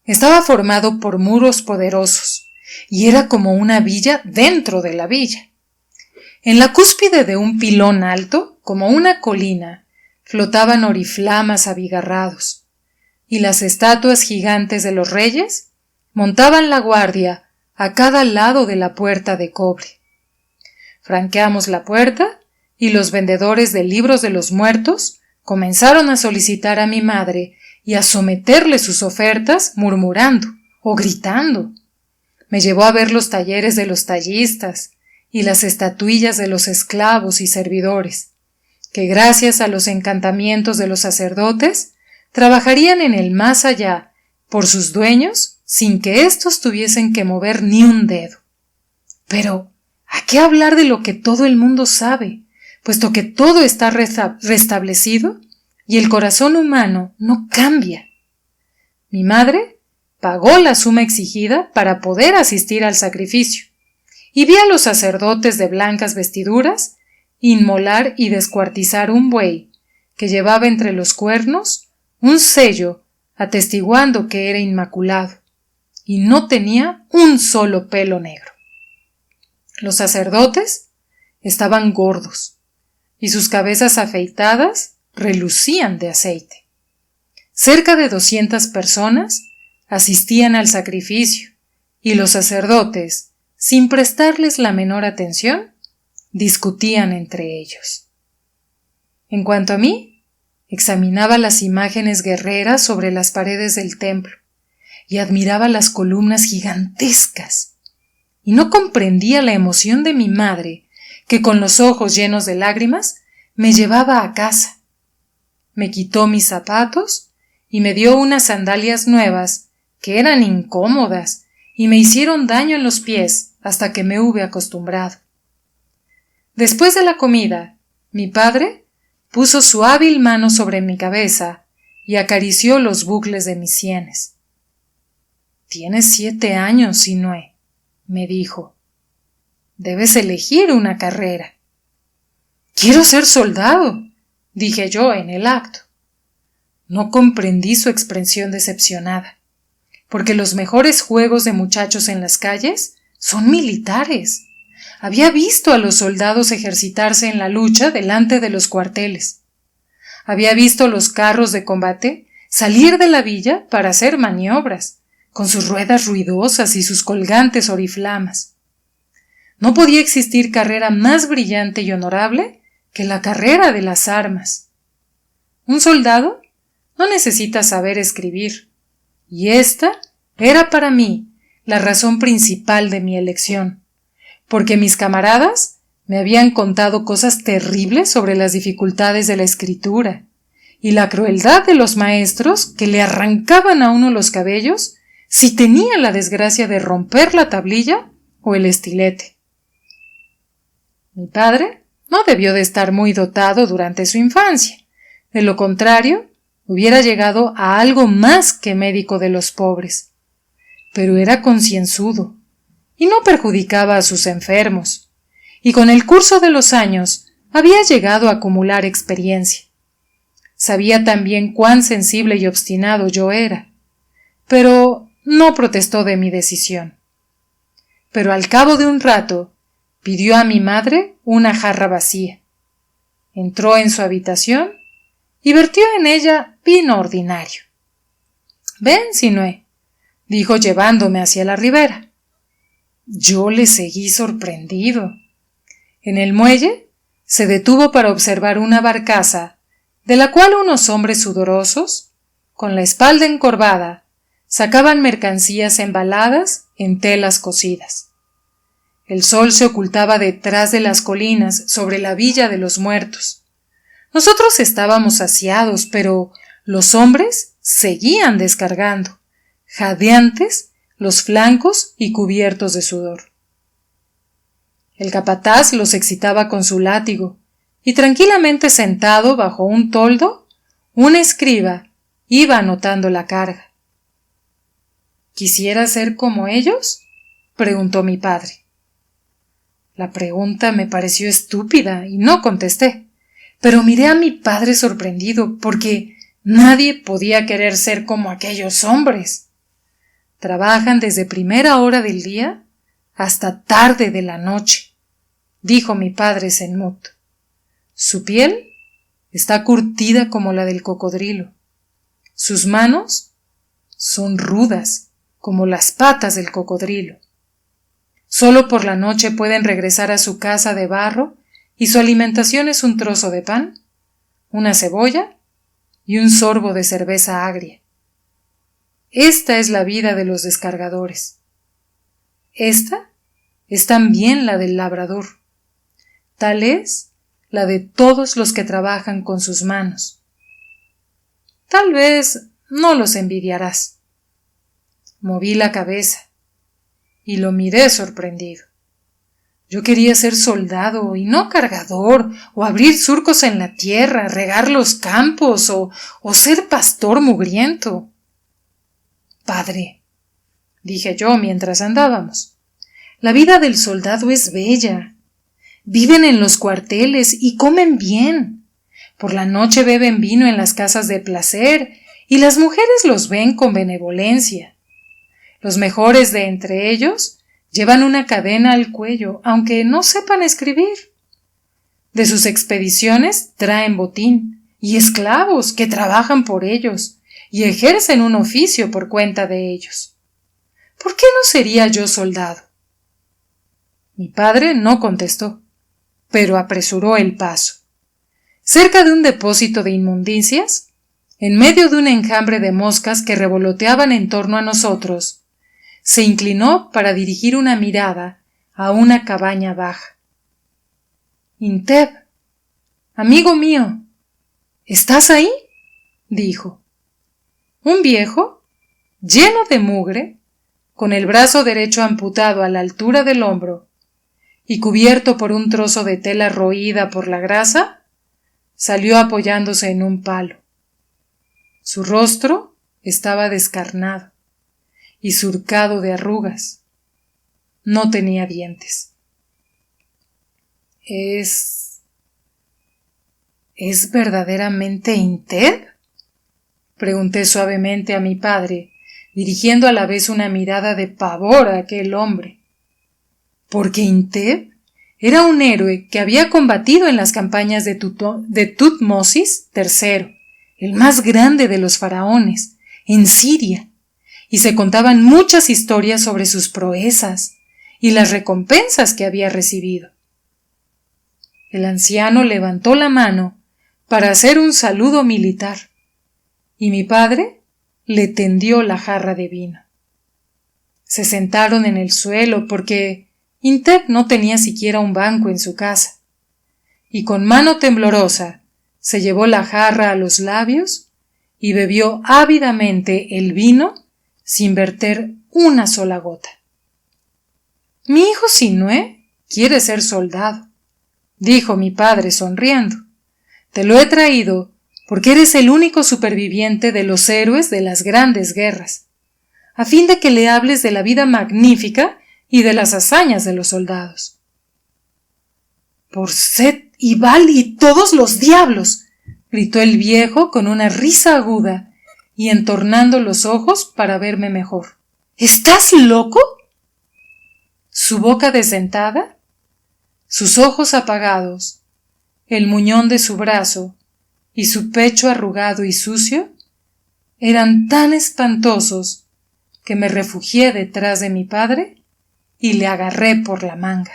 estaba formado por muros poderosos y era como una villa dentro de la villa. En la cúspide de un pilón alto, como una colina, flotaban oriflamas abigarrados, y las estatuas gigantes de los reyes montaban la guardia a cada lado de la puerta de cobre. Franqueamos la puerta y los vendedores de libros de los muertos comenzaron a solicitar a mi madre y a someterle sus ofertas murmurando o gritando. Me llevó a ver los talleres de los tallistas y las estatuillas de los esclavos y servidores, que gracias a los encantamientos de los sacerdotes trabajarían en el más allá por sus dueños sin que éstos tuviesen que mover ni un dedo. Pero, ¿a qué hablar de lo que todo el mundo sabe, puesto que todo está restablecido y el corazón humano no cambia? Mi madre pagó la suma exigida para poder asistir al sacrificio, y vi a los sacerdotes de blancas vestiduras inmolar y descuartizar un buey que llevaba entre los cuernos un sello atestiguando que era inmaculado y no tenía un solo pelo negro. Los sacerdotes estaban gordos y sus cabezas afeitadas relucían de aceite. Cerca de 200 personas asistían al sacrificio y los sacerdotes, sin prestarles la menor atención, discutían entre ellos. En cuanto a mí, examinaba las imágenes guerreras sobre las paredes del templo y admiraba las columnas gigantescas, y no comprendía la emoción de mi madre, que con los ojos llenos de lágrimas me llevaba a casa. Me quitó mis zapatos y me dio unas sandalias nuevas que eran incómodas y me hicieron daño en los pies hasta que me hube acostumbrado. Después de la comida, mi padre puso su hábil mano sobre mi cabeza y acarició los bucles de mis sienes. «Tienes 7 años, Sinué», me dijo. «Debes elegir una carrera». «Quiero ser soldado», dije yo en el acto. No comprendí su expresión decepcionada, porque los mejores juegos de muchachos en las calles son militares. Había visto a los soldados ejercitarse en la lucha delante de los cuarteles. Había visto los carros de combate salir de la villa para hacer maniobras, con sus ruedas ruidosas y sus colgantes oriflamas. No podía existir carrera más brillante y honorable que la carrera de las armas. Un soldado no necesita saber escribir, y esta era para mí la razón principal de mi elección, porque mis camaradas me habían contado cosas terribles sobre las dificultades de la escritura y la crueldad de los maestros que le arrancaban a uno los cabellos si tenía la desgracia de romper la tablilla o el estilete. Mi padre no debió de estar muy dotado durante su infancia. De lo contrario, hubiera llegado a algo más que médico de los pobres. Pero era concienzudo y no perjudicaba a sus enfermos, y con el curso de los años había llegado a acumular experiencia. Sabía también cuán sensible y obstinado yo era, pero no protestó de mi decisión. Pero al cabo de un rato pidió a mi madre una jarra vacía. Entró en su habitación y vertió en ella vino ordinario. «Ven, Sinué», dijo llevándome hacia la ribera. Yo le seguí sorprendido. En el muelle se detuvo para observar una barcaza de la cual unos hombres sudorosos, con la espalda encorvada, sacaban mercancías embaladas en telas cosidas. El sol se ocultaba detrás de las colinas sobre la villa de los muertos. Nosotros estábamos saciados, pero los hombres seguían descargando, jadeantes, los flancos y cubiertos de sudor. El capataz los excitaba con su látigo, y tranquilamente sentado bajo un toldo, un escriba iba anotando la carga. ¿Quisiera ser como ellos?, preguntó mi padre. La pregunta me pareció estúpida y no contesté, pero miré a mi padre sorprendido porque nadie podía querer ser como aquellos hombres. Trabajan desde primera hora del día hasta tarde de la noche, dijo mi padre Senmut. Su piel está curtida como la del cocodrilo. Sus manos son rudas como las patas del cocodrilo. Solo por la noche pueden regresar a su casa de barro y su alimentación es un trozo de pan, una cebolla y un sorbo de cerveza agria. Esta es la vida de los descargadores. Esta es también la del labrador. Tal es la de todos los que trabajan con sus manos. Tal vez no los envidiarás. Moví la cabeza y lo miré sorprendido. Yo quería ser soldado y no cargador, o abrir surcos en la tierra, regar los campos, o ser pastor mugriento. Padre, dije yo mientras andábamos, la vida del soldado es bella. Viven en los cuarteles y comen bien. Por la noche beben vino en las casas de placer y las mujeres los ven con benevolencia. Los mejores de entre ellos llevan una cadena al cuello, aunque no sepan escribir. De sus expediciones traen botín y esclavos que trabajan por ellos y ejercen un oficio por cuenta de ellos. ¿Por qué no sería yo soldado? Mi padre no contestó, pero apresuró el paso. Cerca de un depósito de inmundicias, en medio de un enjambre de moscas que revoloteaban en torno a nosotros, se inclinó para dirigir una mirada a una cabaña baja. «Inteb, amigo mío, ¿estás ahí?», dijo. Un viejo, lleno de mugre, con el brazo derecho amputado a la altura del hombro y cubierto por un trozo de tela roída por la grasa, salió apoyándose en un palo. Su rostro estaba descarnado y surcado de arrugas. No tenía dientes. ¿Es verdaderamente Inteb?, pregunté suavemente a mi padre, dirigiendo a la vez una mirada de pavor a aquel hombre. Porque Inteb era un héroe que había combatido en las campañas de Tutmosis III, el más grande de los faraones, en Siria, y se contaban muchas historias sobre sus proezas y las recompensas que había recibido. El anciano levantó la mano para hacer un saludo militar, y mi padre le tendió la jarra de vino. Se sentaron en el suelo porque Inteb no tenía siquiera un banco en su casa, y con mano temblorosa se llevó la jarra a los labios y bebió ávidamente el vino sin verter una sola gota. «Mi hijo Sinué quiere ser soldado», dijo mi padre sonriendo. «Te lo he traído porque eres el único superviviente de los héroes de las grandes guerras, a fin de que le hables de la vida magnífica y de las hazañas de los soldados». «Por Set y Baal y todos los diablos, gritó el viejo con una risa aguda y entornando los ojos para verme mejor. ¿Estás loco? Su boca desdentada, sus ojos apagados, el muñón de su brazo y su pecho arrugado y sucio eran tan espantosos que me refugié detrás de mi padre y le agarré por la manga.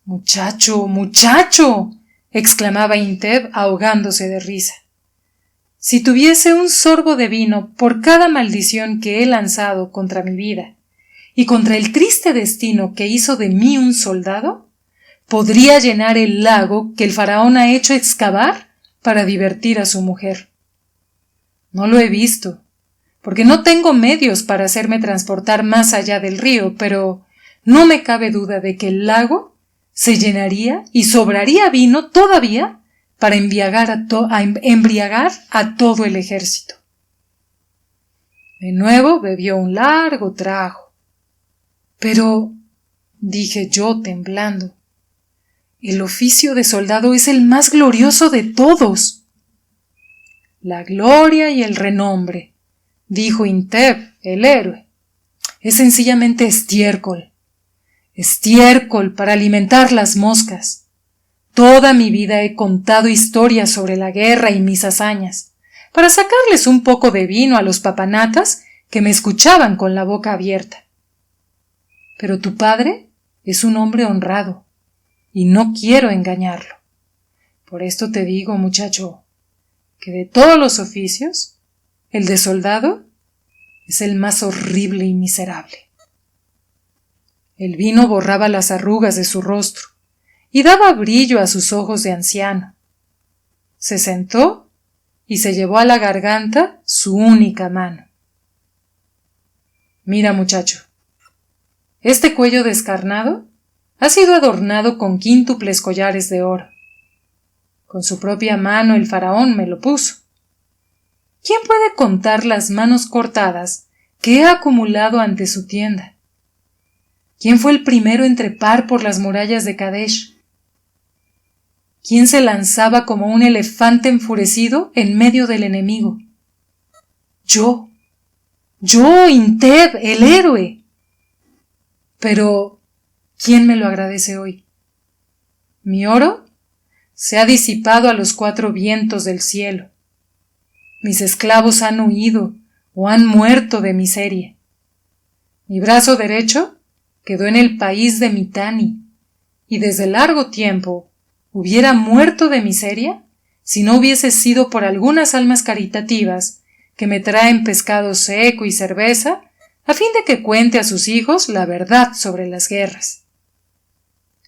—¡Muchacho, muchacho! —exclamaba Inteb ahogándose de risa. Si tuviese un sorbo de vino por cada maldición que he lanzado contra mi vida y contra el triste destino que hizo de mí un soldado, podría llenar el lago que el faraón ha hecho excavar para divertir a su mujer. No lo he visto, porque no tengo medios para hacerme transportar más allá del río, pero no me cabe duda de que el lago se llenaría y sobraría vino todavía para embriagar a todo el ejército. De nuevo bebió un largo trago. Pero, dije yo temblando, el oficio de soldado es el más glorioso de todos. La gloria y el renombre, dijo Inteb, el héroe, es sencillamente estiércol. Estiércol para alimentar las moscas. Toda mi vida he contado historias sobre la guerra y mis hazañas, para sacarles un poco de vino a los papanatas que me escuchaban con la boca abierta. Pero tu padre es un hombre honrado, y no quiero engañarlo. Por esto te digo, muchacho, que de todos los oficios, el de soldado es el más horrible y miserable. El vino borraba las arrugas de su rostro y daba brillo a sus ojos de anciano. Se sentó y se llevó a la garganta su única mano. Mira, muchacho, este cuello descarnado ha sido adornado con quíntuples collares de oro. Con su propia mano el faraón me lo puso. ¿Quién puede contar las manos cortadas que he acumulado ante su tienda? ¿Quién fue el primero en trepar por las murallas de Kadesh? ¿Quién se lanzaba como un elefante enfurecido en medio del enemigo? Yo, Inteb, el héroe. Pero, ¿quién me lo agradece hoy? Mi oro se ha disipado a los 4 vientos del cielo. Mis esclavos han huido o han muerto de miseria. Mi brazo derecho quedó en el país de Mitanni, y desde largo tiempo hubiera muerto de miseria si no hubiese sido por algunas almas caritativas que me traen pescado seco y cerveza a fin de que cuente a sus hijos la verdad sobre las guerras.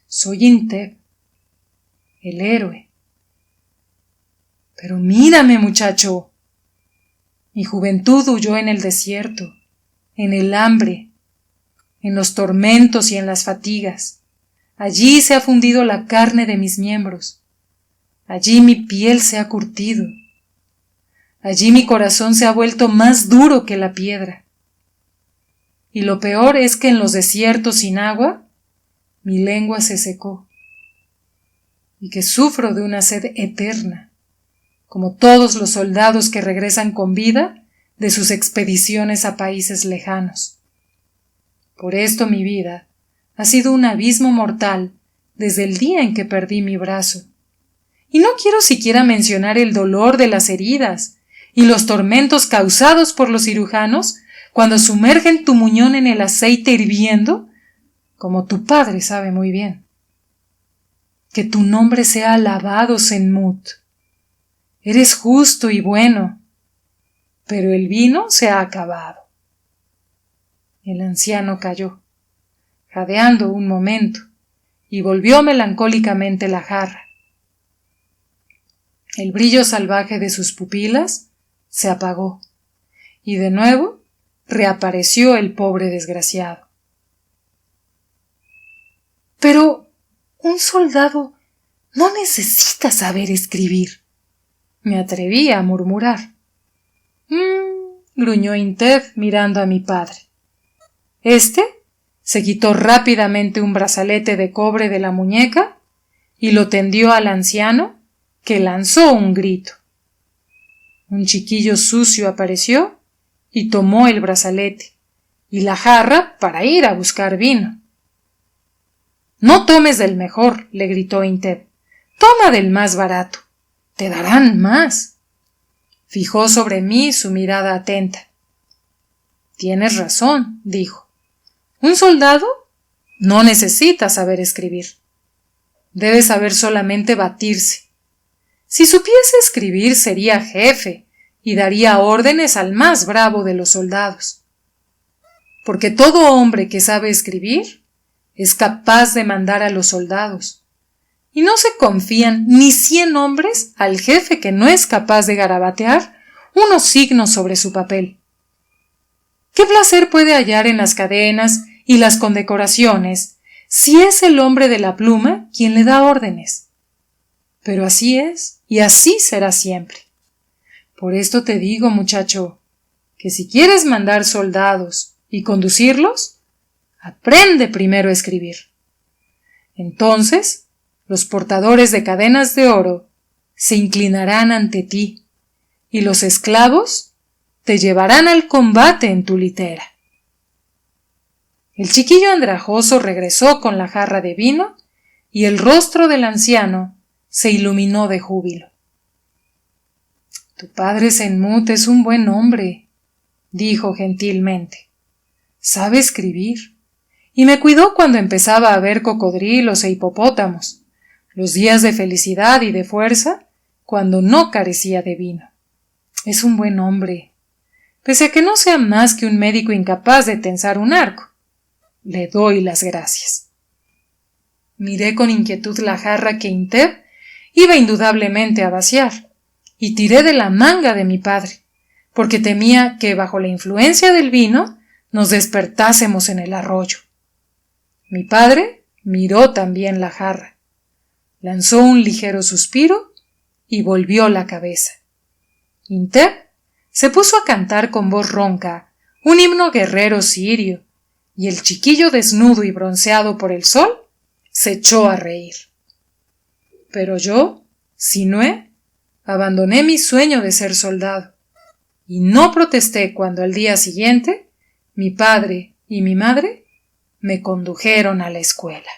Soy Inteb, el héroe. Pero mírame, muchacho. Mi juventud huyó en el desierto, en el hambre, en los tormentos y en las fatigas. Allí se ha fundido la carne de mis miembros. Allí mi piel se ha curtido. Allí mi corazón se ha vuelto más duro que la piedra. Y lo peor es que en los desiertos sin agua, mi lengua se secó. Y que sufro de una sed eterna, como todos los soldados que regresan con vida de sus expediciones a países lejanos. Por esto mi vida ha sido un abismo mortal desde el día en que perdí mi brazo. Y no quiero siquiera mencionar el dolor de las heridas y los tormentos causados por los cirujanos cuando sumergen tu muñón en el aceite hirviendo, como tu padre sabe muy bien. Que tu nombre sea alabado, Senmut. Eres justo y bueno, pero el vino se ha acabado. El anciano calló, jadeando un momento, y volvió melancólicamente la jarra. El brillo salvaje de sus pupilas se apagó, y de nuevo reapareció el pobre desgraciado. Pero un soldado no necesita saber escribir, me atreví a murmurar. Gruñó Inteb mirando a mi padre. Este se quitó rápidamente un brazalete de cobre de la muñeca y lo tendió al anciano, que lanzó un grito. Un chiquillo sucio apareció y tomó el brazalete y la jarra para ir a buscar vino. «No tomes del mejor», le gritó Inteb. «Toma del más barato. Te darán más». Fijó sobre mí su mirada atenta. «Tienes razón», dijo. «Un soldado no necesita saber escribir. Debe saber solamente batirse. Si supiese escribir sería jefe y daría órdenes al más bravo de los soldados. Porque todo hombre que sabe escribir es capaz de mandar a los soldados. Y no se confían ni 100 hombres al jefe que no es capaz de garabatear unos signos sobre su papel. ¿Qué placer puede hallar en las cadenas y las condecoraciones si es el hombre de la pluma quien le da órdenes? Pero así es, y así será siempre. Por esto te digo, muchacho, que si quieres mandar soldados y conducirlos, aprende primero a escribir. Entonces, los portadores de cadenas de oro se inclinarán ante ti, y los esclavos te llevarán al combate en tu litera. El chiquillo andrajoso regresó con la jarra de vino, y el rostro del anciano se iluminó de júbilo. Tu padre Senmut es un buen hombre, dijo gentilmente. Sabe escribir. Y me cuidó cuando empezaba a ver cocodrilos e hipopótamos, los días de felicidad y de fuerza, cuando no carecía de vino. Es un buen hombre, pese a que no sea más que un médico incapaz de tensar un arco. Le doy las gracias. Miré con inquietud la jarra que Inteb iba indudablemente a vaciar, y tiré de la manga de mi padre, porque temía que bajo la influencia del vino nos despertásemos en el arroyo. Mi padre miró también la jarra, lanzó un ligero suspiro y volvió la cabeza. Inteb se puso a cantar con voz ronca un himno guerrero sirio, y el chiquillo desnudo y bronceado por el sol se echó a reír. Pero yo, Sinué, abandoné mi sueño de ser soldado, y no protesté cuando al día siguiente mi padre y mi madre me condujeron a la escuela.